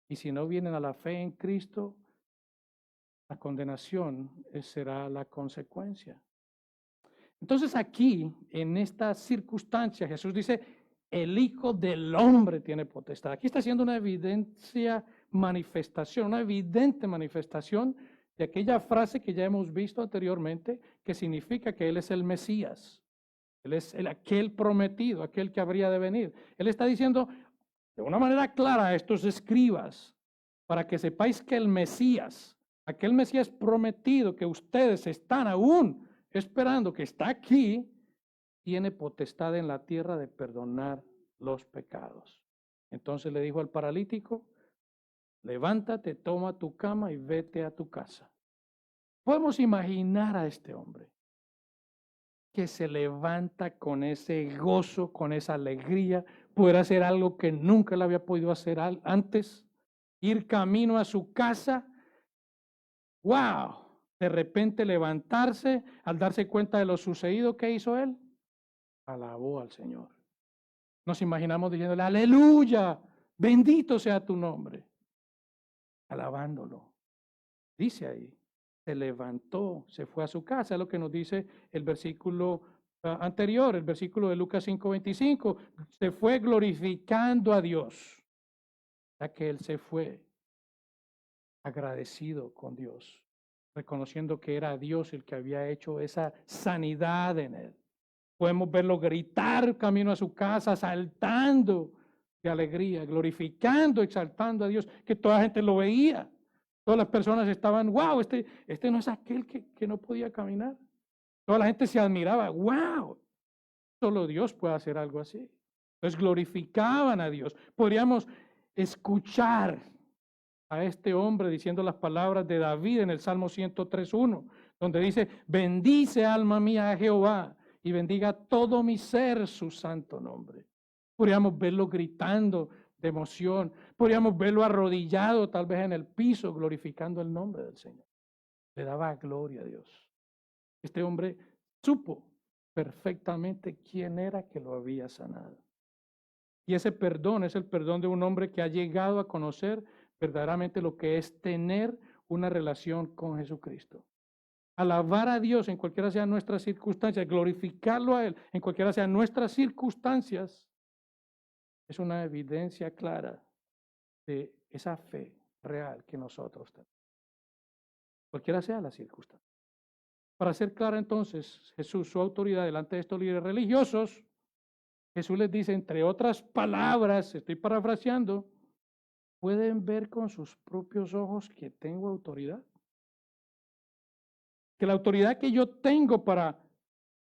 Y si no vienen a la fe en Cristo, la condenación será la consecuencia. Entonces aquí, en esta circunstancia, Jesús dice, el Hijo del Hombre tiene potestad. Aquí está haciendo una manifestación, una evidente manifestación de aquella frase que ya hemos visto anteriormente, que significa que Él es el Mesías. Él es aquel prometido, aquel que habría de venir. Él está diciendo de una manera clara a estos escribas, para que sepáis que el Mesías, aquel Mesías prometido que ustedes están aún esperando, que está aquí, tiene potestad en la tierra de perdonar los pecados. Entonces le dijo al paralítico, levántate, toma tu cama y vete a tu casa. Podemos imaginar a este hombre que se levanta con ese gozo, con esa alegría, poder hacer algo que nunca le había podido hacer antes, ir camino a su casa. ¡Wow! De repente levantarse al darse cuenta de lo sucedido que hizo él, alabó al Señor. Nos imaginamos diciéndole, aleluya, bendito sea tu nombre, alabándolo. Dice ahí, se levantó, se fue a su casa, es lo que nos dice el versículo anterior, el versículo de Lucas 5:25, se fue glorificando a Dios, ya que él se fue agradecido con Dios, reconociendo que era Dios el que había hecho esa sanidad en él. Podemos verlo gritar camino a su casa, saltando de alegría, glorificando, exaltando a Dios, que toda la gente lo veía. Todas las personas estaban, wow, este no es aquel que no podía caminar. Toda la gente se admiraba, wow, solo Dios puede hacer algo así. Entonces glorificaban a Dios. Podríamos escuchar a este hombre diciendo las palabras de David en el Salmo 103:1, donde dice, bendice alma mía a Jehová y bendiga todo mi ser su santo nombre. Podríamos verlo gritando de emoción, podríamos verlo arrodillado tal vez en el piso glorificando el nombre del Señor. Le daba gloria a Dios. Este hombre supo perfectamente quién era que lo había sanado. Y ese perdón es el perdón de un hombre que ha llegado a conocer verdaderamente lo que es tener una relación con Jesucristo. Alabar a Dios en cualquiera sean nuestras circunstancias, glorificarlo a Él en cualquiera sean nuestras circunstancias, es una evidencia clara de esa fe real que nosotros tenemos. Cualquiera sea la circunstancia. Para ser clara entonces, Jesús, su autoridad delante de estos líderes religiosos, Jesús les dice, entre otras palabras, estoy parafraseando, ¿pueden ver con sus propios ojos que tengo autoridad? que la autoridad que yo tengo para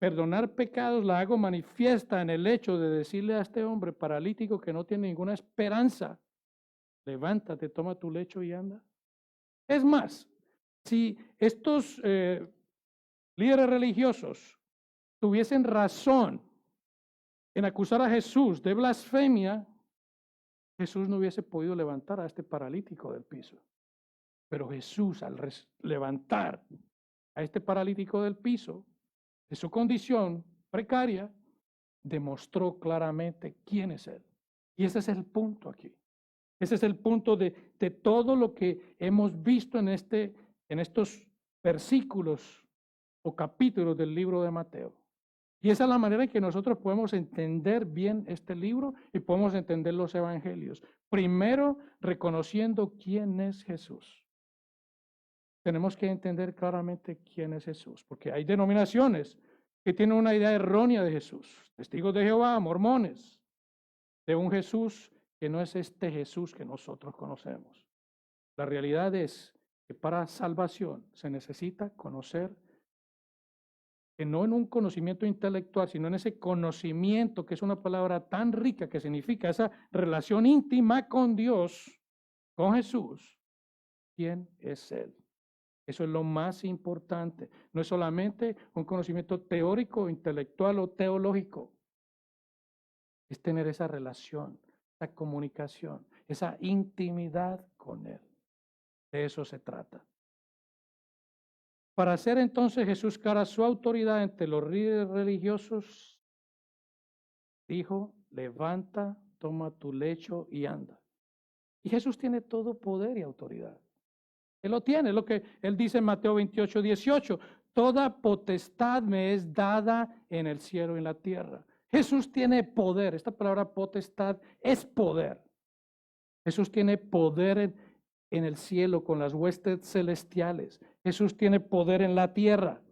perdonar pecados la hago manifiesta en el hecho de decirle a este hombre paralítico que no tiene ninguna esperanza, levántate, toma tu lecho y anda. Es más, si estos líderes religiosos tuviesen razón en acusar a Jesús de blasfemia, Jesús no hubiese podido levantar a este paralítico del piso. Pero Jesús, al levantar a este paralítico del piso, de su condición precaria, demostró claramente quién es Él. Y ese es el punto aquí. Ese es el punto de todo lo que hemos visto en estos versículos o capítulos del libro de Mateo. Y esa es la manera en que nosotros podemos entender bien este libro y podemos entender los evangelios. Primero, reconociendo quién es Jesús. Tenemos que entender claramente quién es Jesús, porque hay denominaciones que tienen una idea errónea de Jesús. Testigos de Jehová, mormones, de un Jesús que no es este Jesús que nosotros conocemos. La realidad es que para salvación se necesita conocer, que no en un conocimiento intelectual, sino en ese conocimiento, que es una palabra tan rica que significa esa relación íntima con Dios, con Jesús. ¿Quién es Él? Eso es lo más importante. No es solamente un conocimiento teórico, intelectual o teológico. Es tener esa relación, esa comunicación, esa intimidad con Él. De eso se trata. Para hacer entonces Jesús cara a su autoridad entre los líderes religiosos, dijo, levanta, toma tu lecho y anda. Y Jesús tiene todo poder y autoridad. Él lo tiene, lo que Él dice en Mateo 28, 18. Toda potestad me es dada en el cielo y en la tierra. Jesús tiene poder. Esta palabra potestad es poder. Jesús tiene poder en el cielo con las huestes celestiales. Jesús tiene poder en la tierra,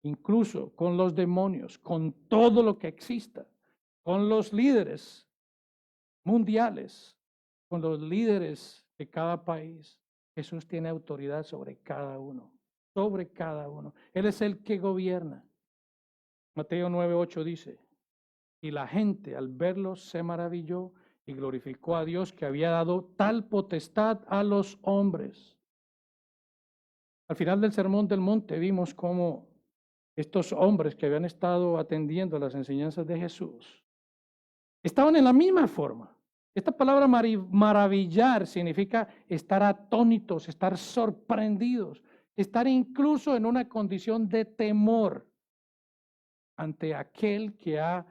incluso con los demonios, con todo lo que exista, con los líderes mundiales, con los líderes de cada país. Jesús tiene autoridad sobre cada uno, sobre cada uno. Él es el que gobierna. Mateo 9:8 dice, y la gente al verlo se maravilló y glorificó a Dios que había dado tal potestad a los hombres. Al final del Sermón del Monte vimos cómo estos hombres que habían estado atendiendo las enseñanzas de Jesús estaban en la misma forma. Esta palabra maravillar significa estar atónitos, estar sorprendidos, estar incluso en una condición de temor ante aquel que ha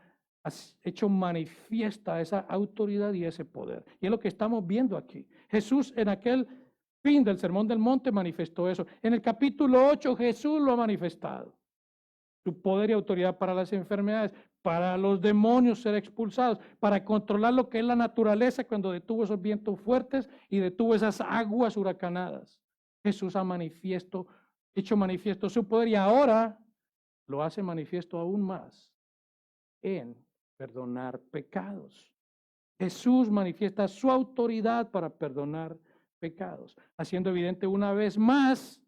hecho manifiesta esa autoridad y ese poder. Y es lo que estamos viendo aquí. Jesús en aquel fin del Sermón del Monte manifestó eso. En el capítulo 8 Jesús lo ha manifestado. Su poder y autoridad para las enfermedades, para los demonios ser expulsados, para controlar lo que es la naturaleza cuando detuvo esos vientos fuertes y detuvo esas aguas huracanadas. Jesús ha hecho manifiesto su poder y ahora lo hace manifiesto aún más en perdonar pecados. Jesús manifiesta su autoridad para perdonar pecados, haciendo evidente una vez más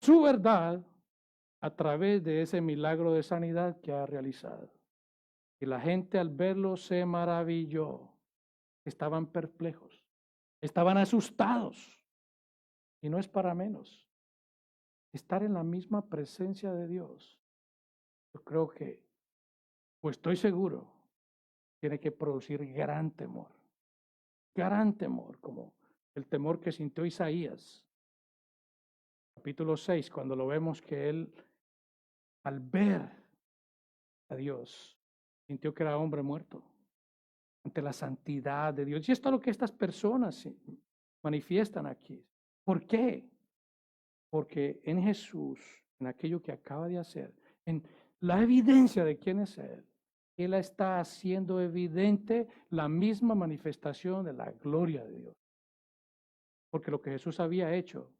su verdad a través de ese milagro de sanidad que ha realizado. Y la gente al verlo se maravilló. Estaban perplejos, estaban asustados. Y no es para menos. Estar en la misma presencia de Dios, yo creo que, o estoy seguro, tiene que producir gran temor, como el temor que sintió Isaías. Capítulo 6, cuando lo vemos que él, al ver a Dios, sintió que era hombre muerto ante la santidad de Dios. Y esto es lo que estas personas manifiestan aquí. ¿Por qué? Porque en Jesús, en aquello que acaba de hacer, en la evidencia de quién es Él, Él está haciendo evidente la misma manifestación de la gloria de Dios. Porque lo que Jesús había hecho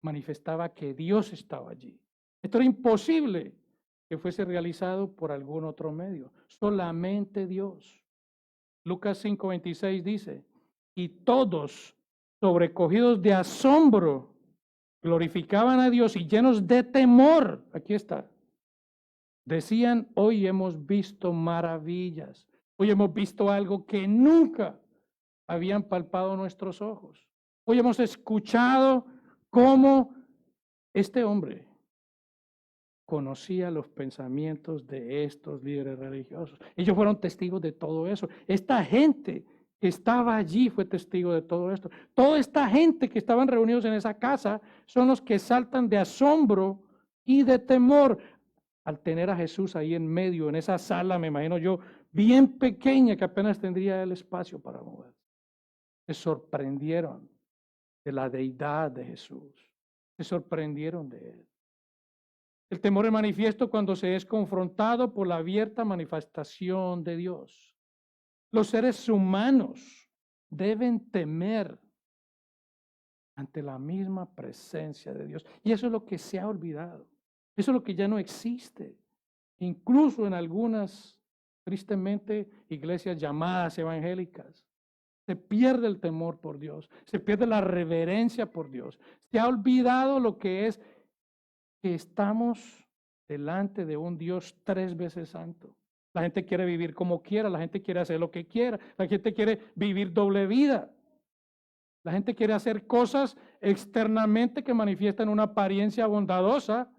manifestaba que Dios estaba allí. Esto era imposible que fuese realizado por algún otro medio, solamente Dios. Lucas 5:26 dice, y todos sobrecogidos de asombro glorificaban a Dios y llenos de temor, aquí está, decían, hoy hemos visto maravillas, hoy hemos visto algo que nunca habían palpado nuestros ojos. Hoy hemos escuchado cómo este hombre conocía los pensamientos de estos líderes religiosos. Ellos fueron testigos de todo eso. Esta gente que estaba allí fue testigo de todo esto. Toda esta gente que estaban reunidos en esa casa son los que saltan de asombro y de temor al tener a Jesús ahí en medio, en esa sala, me imagino yo, bien pequeña que apenas tendría el espacio para mover. Se sorprendieron de la deidad de Jesús. Se sorprendieron de él. El temor es manifiesto cuando se es confrontado por la abierta manifestación de Dios. Los seres humanos deben temer ante la misma presencia de Dios. Y eso es lo que se ha olvidado. Eso es lo que ya no existe. Incluso en algunas, tristemente, iglesias llamadas evangélicas. Se pierde el temor por Dios. Se pierde la reverencia por Dios. Se ha olvidado lo que es que estamos delante de un Dios 3 veces santo. La gente quiere vivir como quiera, la gente quiere hacer lo que quiera, la gente quiere vivir doble vida. La gente quiere hacer cosas externamente que manifiestan una apariencia bondadosa,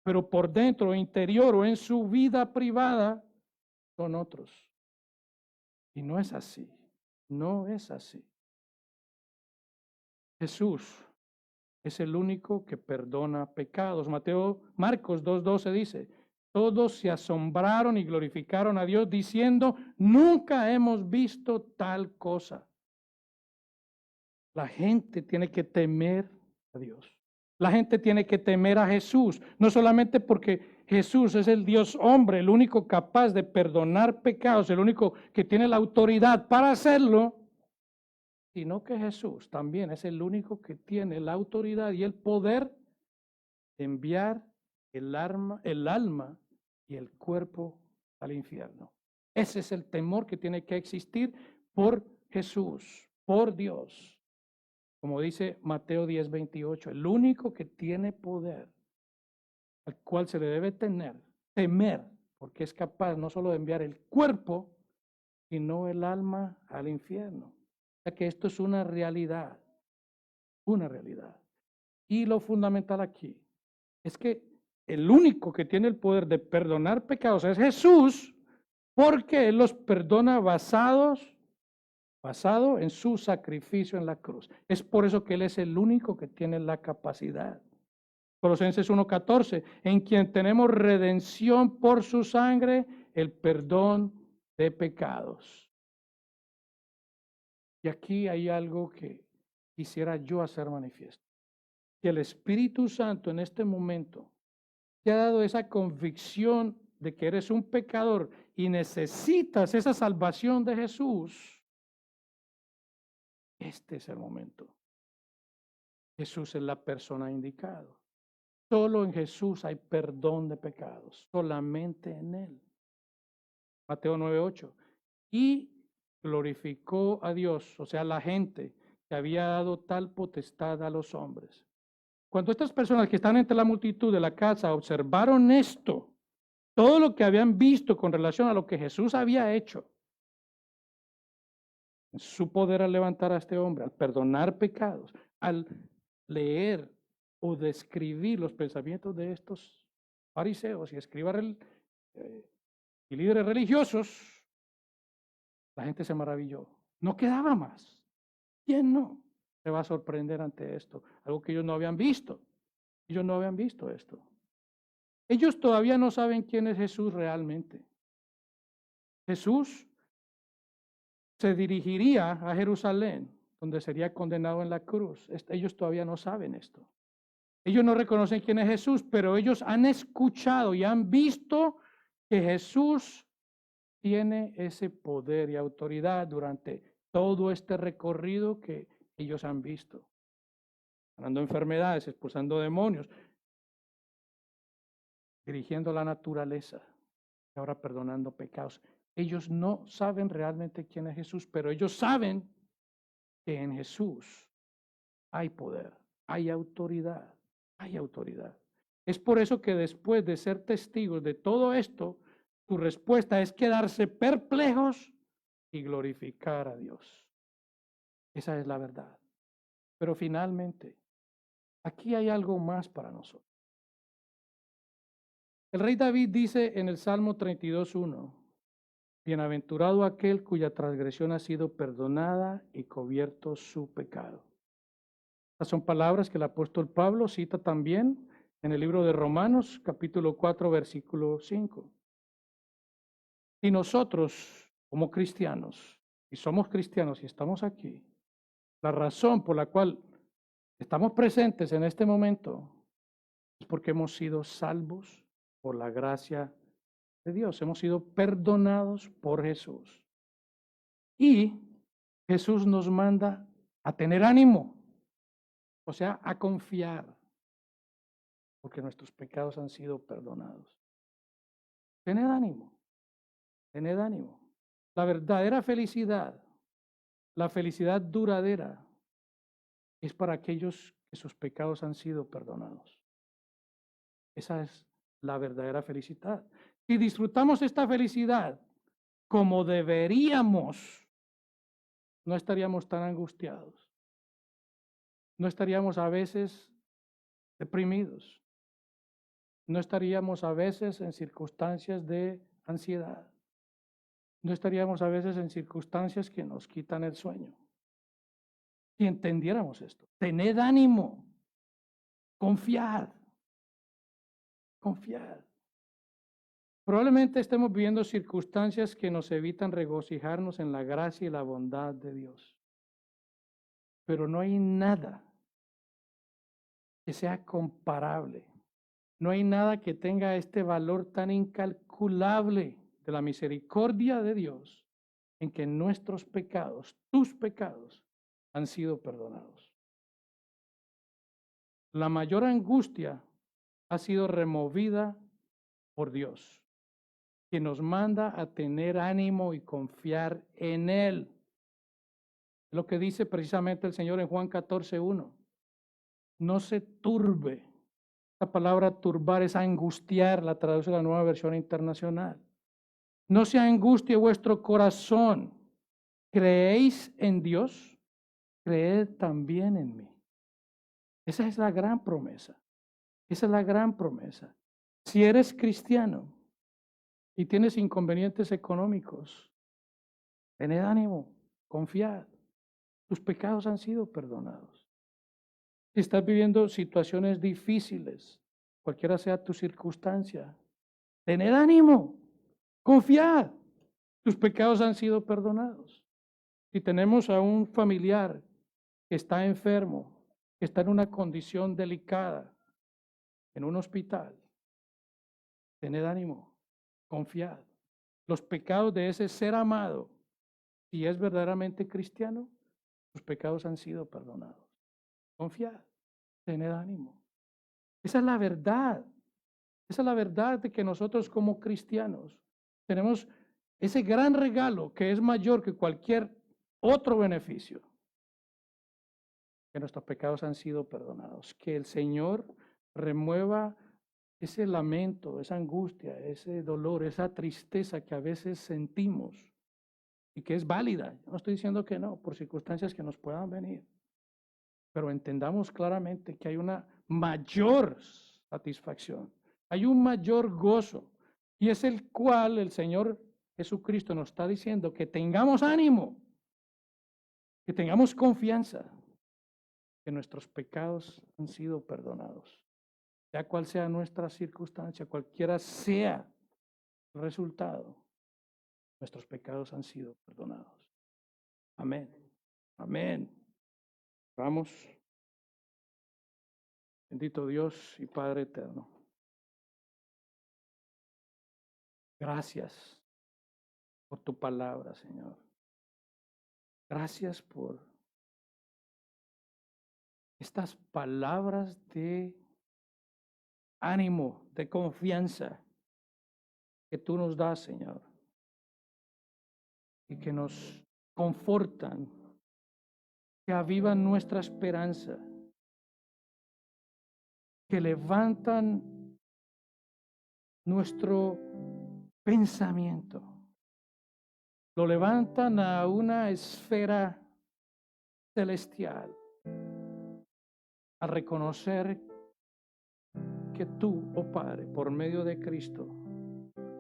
pero por dentro, interior o en su vida privada son otros. Y no es así, no es así. Jesús es el único que perdona pecados. Marcos 2:12 dice, todos se asombraron y glorificaron a Dios diciendo, nunca hemos visto tal cosa. La gente tiene que temer a Dios. La gente tiene que temer a Jesús, no solamente porque Jesús es el Dios hombre, el único capaz de perdonar pecados, el único que tiene la autoridad para hacerlo, sino que Jesús también es el único que tiene la autoridad y el poder de enviar el alma y el cuerpo al infierno. Ese es el temor que tiene que existir por Jesús, por Dios. Como dice Mateo 10:28, el único que tiene poder, al cual se le debe temer, porque es capaz no solo de enviar el cuerpo, sino el alma al infierno. O sea que esto es una realidad, una realidad. Y lo fundamental aquí es que el único que tiene el poder de perdonar pecados es Jesús, porque Él los perdona basado en su sacrificio en la cruz. Es por eso que Él es el único que tiene la capacidad. Colosenses 1:14, en quien tenemos redención por su sangre, el perdón de pecados. Y aquí hay algo que quisiera yo hacer manifiesto. Que el Espíritu Santo en este momento te ha dado esa convicción de que eres un pecador y necesitas esa salvación de Jesús. Este es el momento. Jesús es la persona indicada. Solo en Jesús hay perdón de pecados, solamente en Él. Mateo 9:8. Y glorificó a Dios, o sea, la gente que había dado tal potestad a los hombres. Cuando estas personas que están entre la multitud de la casa observaron esto, todo lo que habían visto con relación a lo que Jesús había hecho, su poder al levantar a este hombre, al perdonar pecados, al leer o describir los pensamientos de estos fariseos y escribas y líderes religiosos, la gente se maravilló. No quedaba más. ¿Quién no se va a sorprender ante esto? Algo que ellos no habían visto. Ellos no habían visto esto. Ellos todavía no saben quién es Jesús realmente. Jesús se dirigiría a Jerusalén, donde sería condenado en la cruz. Ellos todavía no saben esto. Ellos no reconocen quién es Jesús, pero ellos han escuchado y han visto que Jesús tiene ese poder y autoridad durante todo este recorrido que ellos han visto. Sanando enfermedades, expulsando demonios, dirigiendo la naturaleza, y ahora perdonando pecados. Ellos no saben realmente quién es Jesús, pero ellos saben que en Jesús hay poder, hay autoridad. Hay autoridad. Es por eso que después de ser testigos de todo esto, tu respuesta es quedarse perplejos y glorificar a Dios. Esa es la verdad. Pero finalmente, aquí hay algo más para nosotros. El rey David dice en el Salmo 32:1, bienaventurado aquel cuya transgresión ha sido perdonada y cubierto su pecado. Estas son palabras que el apóstol Pablo cita también en el libro de Romanos, capítulo 4, versículo 5. Y nosotros, como cristianos, y somos cristianos y estamos aquí, la razón por la cual estamos presentes en este momento es porque hemos sido salvos por la gracia de Dios. Hemos sido perdonados por Jesús. Y Jesús nos manda a tener ánimo, o sea, a confiar, porque nuestros pecados han sido perdonados. Tened ánimo, tened ánimo. La verdadera felicidad, la felicidad duradera, es para aquellos que sus pecados han sido perdonados. Esa es la verdadera felicidad. Si disfrutamos esta felicidad como deberíamos, no estaríamos tan angustiados. No estaríamos a veces deprimidos. No estaríamos a veces en circunstancias de ansiedad. No estaríamos a veces en circunstancias que nos quitan el sueño. Si entendiéramos esto, tened ánimo, confiad, confiad. Probablemente estemos viviendo circunstancias que nos evitan regocijarnos en la gracia y la bondad de Dios. Pero no hay nada que sea comparable. No hay nada que tenga este valor tan incalculable de la misericordia de Dios en que nuestros pecados, tus pecados, han sido perdonados. La mayor angustia ha sido removida por Dios, que nos manda a tener ánimo y confiar en Él. Lo que dice precisamente el Señor en Juan 14:1. No se turbe. La palabra turbar es angustiar, la traduce la Nueva Versión Internacional. No se angustie vuestro corazón. ¿Creéis en Dios? Creed también en mí. Esa es la gran promesa. Esa es la gran promesa. Si eres cristiano y tienes inconvenientes económicos, tened ánimo, confiad. Tus pecados han sido perdonados. Si estás viviendo situaciones difíciles, cualquiera sea tu circunstancia, tened ánimo, confiad. Tus pecados han sido perdonados. Si tenemos a un familiar que está enfermo, que está en una condición delicada, en un hospital, tened ánimo, confiad. Los pecados de ese ser amado, si es verdaderamente cristiano, sus pecados han sido perdonados. Confiad, tened ánimo. Esa es la verdad. Esa es la verdad de que nosotros como cristianos tenemos ese gran regalo que es mayor que cualquier otro beneficio. Que nuestros pecados han sido perdonados. Que el Señor remueva ese lamento, esa angustia, ese dolor, esa tristeza que a veces sentimos y que es válida. No estoy diciendo que no, por circunstancias que nos puedan venir. Pero entendamos claramente que hay una mayor satisfacción, hay un mayor gozo, y es el cual el Señor Jesucristo nos está diciendo que tengamos ánimo, que tengamos confianza, que nuestros pecados han sido perdonados. Sea cual sea nuestra circunstancia, cualquiera sea el resultado, nuestros pecados han sido perdonados. Amén. Amén. Vamos. Bendito Dios y Padre eterno. Gracias por tu palabra, Señor. Gracias por estas palabras de ánimo, de confianza que tú nos das, Señor, y que nos confortan, que avivan nuestra esperanza. que levantan nuestro pensamiento, lo levantan a una esfera celestial, a reconocer que tú, oh Padre, por medio de Cristo,